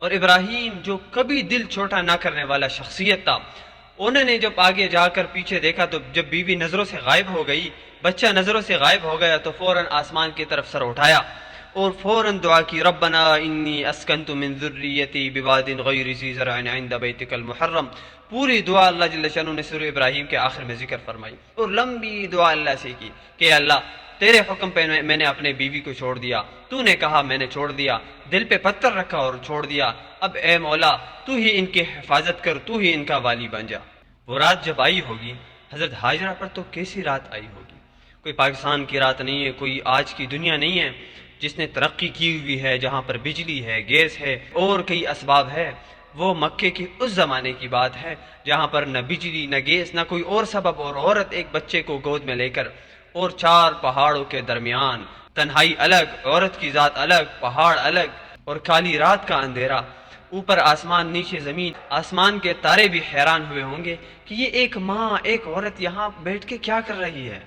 اور ابراہیم جو کبھی دل چھوٹا نہ کرنے والا شخصیت تھا، انہوں نے جب آگے جا کر پیچھے دیکھا تو جب بیوی نظروں سے غائب ہو گئی، بچہ نظروں سے غائب ہو گیا، تو فوراً آسمان کی طرف سر اٹھایا اور فوراً دعا کی، ربنا انی اسکنت من ذریتی بواد غیر ذی زرع عند بیتک المحرم۔ پوری دعا اللہ جل شانہ نے سورہ ابراہیم کے آخر میں ذکر فرمائی، اور لمبی دعا اللہ سے کی کہ اللہ تیرے حکم پہ میں نے اپنے بیوی کو چھوڑ دیا، تو نے کہا میں نے چھوڑ دیا، دل پہ پتھر رکھا اور چھوڑ دیا، اب اے مولا تو ہی ان کی حفاظت کر، تو ہی ان کا والی بن جا۔ وہ رات جب آئی ہوگی حضرت ہاجرہ پر تو کیسی رات آئی ہوگی، کوئی پاکستان کی رات نہیں ہے، کوئی آج کی دنیا نہیں ہے جس نے ترقی کی ہوئی ہے، جہاں پر بجلی ہے، گیس ہے اور کئی اسباب ہے۔ وہ مکے کی اس زمانے کی بات ہے جہاں پر نہ بجلی نہ گیس نہ کوئی اور سبب، اور عورت ایک بچے کو گود میں لے کر اور 4 پہاڑوں کے درمیان، تنہائی الگ، عورت کی ذات الگ، پہاڑ الگ، اور کالی رات کا اندھیرا، اوپر آسمان نیچے زمین۔ آسمان کے تارے بھی حیران ہوئے ہوں گے کہ یہ ایک ماں، ایک عورت یہاں بیٹھ کے کیا کر رہی ہے۔